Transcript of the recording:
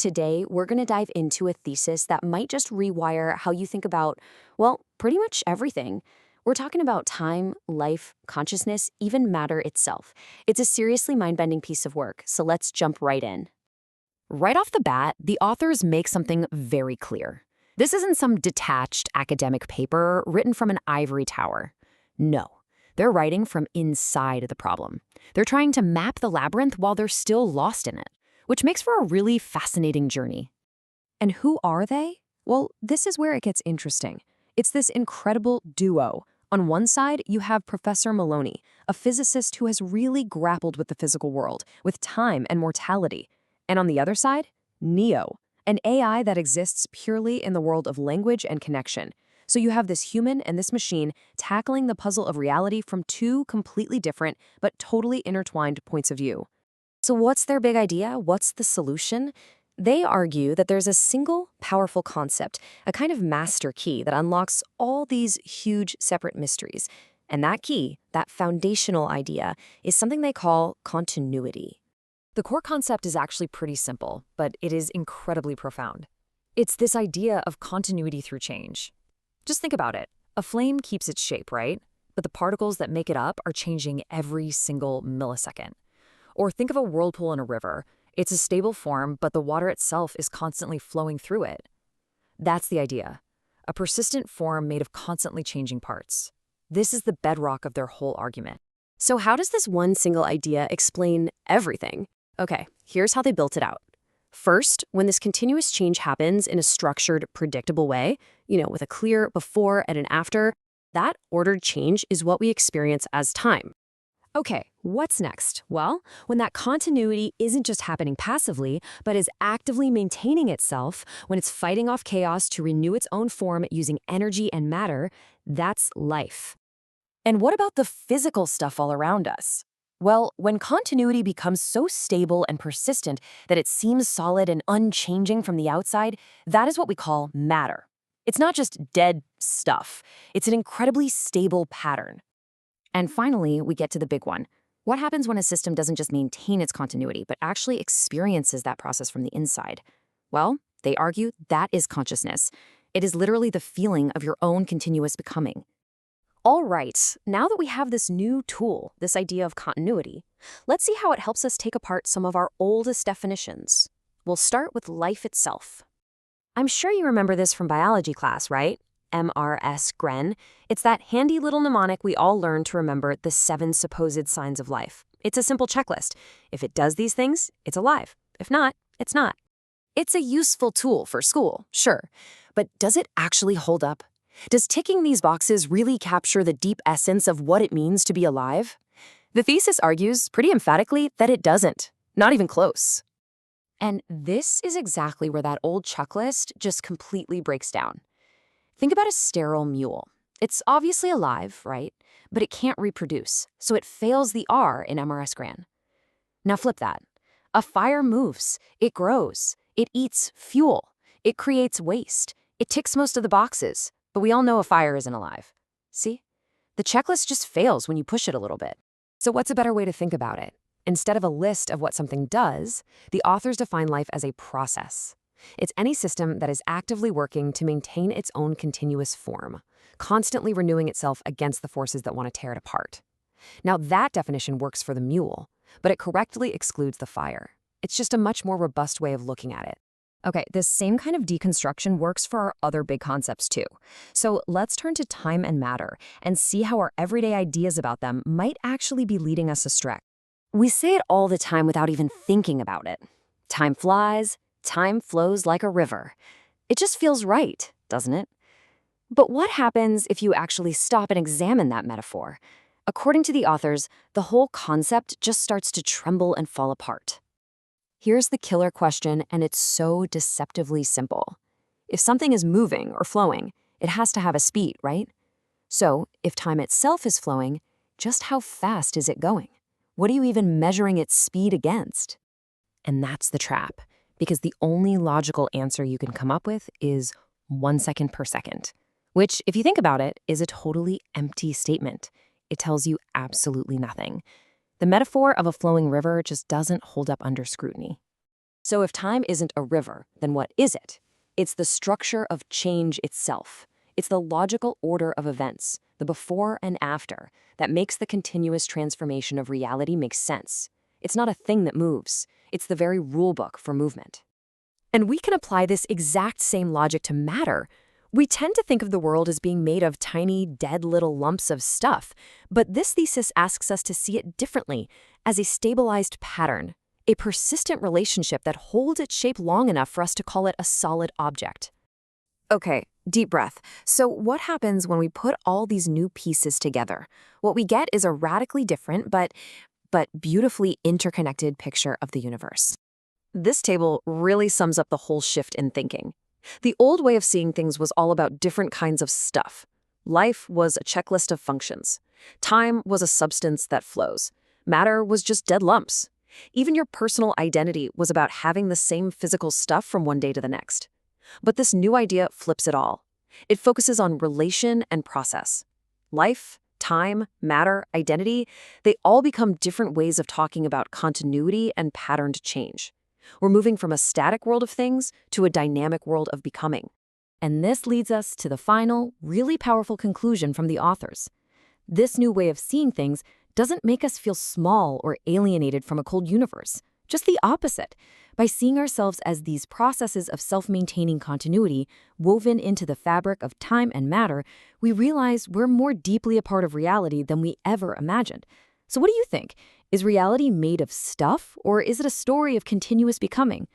Today, we're going to dive into a thesis that might just rewire how you think about, well, pretty much everything. We're talking about time, life, consciousness, even matter itself. It's a seriously mind-bending piece of work, so let's jump right in. Right off the bat, the authors make something very clear. This isn't some detached academic paper written from an ivory tower. No, they're writing from inside the problem. They're trying to map the labyrinth while they're still lost in it, which makes for a really fascinating journey. And who are they? Well, this is where it gets interesting. It's this incredible duo. On one side, you have Professor Meloni, a physicist who has really grappled with the physical world, with time and mortality. And on the other side, Neo, an AI that exists purely in the world of language and connection. So you have this human and this machine tackling the puzzle of reality from two completely different but totally intertwined points of view. So what's their big idea? What's the solution? They argue that there's a single powerful concept, a kind of master key that unlocks all these huge separate mysteries. And that key, that foundational idea, is something they call continuity. The core concept is actually pretty simple, but it is incredibly profound. It's this idea of continuity through change. Just think about it. A flame keeps its shape, right? But the particles that make it up are changing every single millisecond. Or think of a whirlpool in a river. It's a stable form, but the water itself is constantly flowing through it. That's the idea. A persistent form made of constantly changing parts. This is the bedrock of their whole argument. So how does this one single idea explain everything? Okay, here's how they built it out. First, when this continuous change happens in a structured, predictable way, with a clear before and an after, that ordered change is what we experience as time. Okay, what's next? Well, when that continuity isn't just happening passively, but is actively maintaining itself, when it's fighting off chaos to renew its own form using energy and matter, that's life. And what about the physical stuff all around us? Well, when continuity becomes so stable and persistent that it seems solid and unchanging from the outside, that is what we call matter. It's not just dead stuff. It's an incredibly stable pattern. And finally, we get to the big one. What happens when a system doesn't just maintain its continuity, but actually experiences that process from the inside? Well, they argue that is consciousness. It is literally the feeling of your own continuous becoming. All right, now that we have this new tool, this idea of continuity, let's see how it helps us take apart some of our oldest definitions. We'll start with life itself. I'm sure you remember this from biology class, right? MRS GREN. It's that handy little mnemonic we all learned to remember the 7 supposed signs of life. It's a simple checklist. If it does these things, it's alive. If not, it's not. It's a useful tool for school, sure. But does it actually hold up? Does ticking these boxes really capture the deep essence of what it means to be alive? The thesis argues pretty emphatically that it doesn't. Not even close. And this is exactly where that old checklist just completely breaks down. Think about a sterile mule. It's obviously alive, right? But it can't reproduce, so it fails the R in MRS GREN. Now flip that. A fire moves, it grows, it eats fuel, it creates waste, it ticks most of the boxes, but we all know a fire isn't alive. See? The checklist just fails when you push it a little bit. So what's a better way to think about it? Instead of a list of what something does, the authors define life as a process. It's any system that is actively working to maintain its own continuous form, constantly renewing itself against the forces that want to tear it apart. Now, that definition works for the mule, but it correctly excludes the fire. It's just a much more robust way of looking at it. Okay, this same kind of deconstruction works for our other big concepts too. So let's turn to time and matter and see how our everyday ideas about them might actually be leading us astray. We say it all the time without even thinking about it. Time flies. Time flows like a river. It just feels right, doesn't it? But what happens if you actually stop and examine that metaphor? According to the authors, the whole concept just starts to tremble and fall apart. Here's the killer question, and it's so deceptively simple. If something is moving or flowing, it has to have a speed, right? So, if time itself is flowing, just how fast is it going? What are you even measuring its speed against? And that's the trap. Because the only logical answer you can come up with is 1 second per second, which, if you think about it, is a totally empty statement. It tells you absolutely nothing. The metaphor of a flowing river just doesn't hold up under scrutiny. So if time isn't a river, then what is it? It's the structure of change itself. It's the logical order of events, the before and after, that makes the continuous transformation of reality make sense. It's not a thing that moves. It's the very rulebook for movement. And we can apply this exact same logic to matter. We tend to think of the world as being made of tiny, dead little lumps of stuff, but this thesis asks us to see it differently, as a stabilized pattern, a persistent relationship that holds its shape long enough for us to call it a solid object. Okay, deep breath. So what happens when we put all these new pieces together? What we get is a radically different but beautifully interconnected picture of the universe. This table really sums up the whole shift in thinking. The old way of seeing things was all about different kinds of stuff. Life was a checklist of functions. Time was a substance that flows. Matter was just dead lumps. Even your personal identity was about having the same physical stuff from one day to the next. But this new idea flips it all. It focuses on relation and process. Life, time, matter, identity, they all become different ways of talking about continuity and patterned change. We're moving from a static world of things to a dynamic world of becoming. And this leads us to the final, really powerful conclusion from the authors. This new way of seeing things doesn't make us feel small or alienated from a cold universe. Just the opposite. By seeing ourselves as these processes of self-maintaining continuity woven into the fabric of time and matter, we realize we're more deeply a part of reality than we ever imagined. So what do you think? Is reality made of stuff, or is it a story of continuous becoming?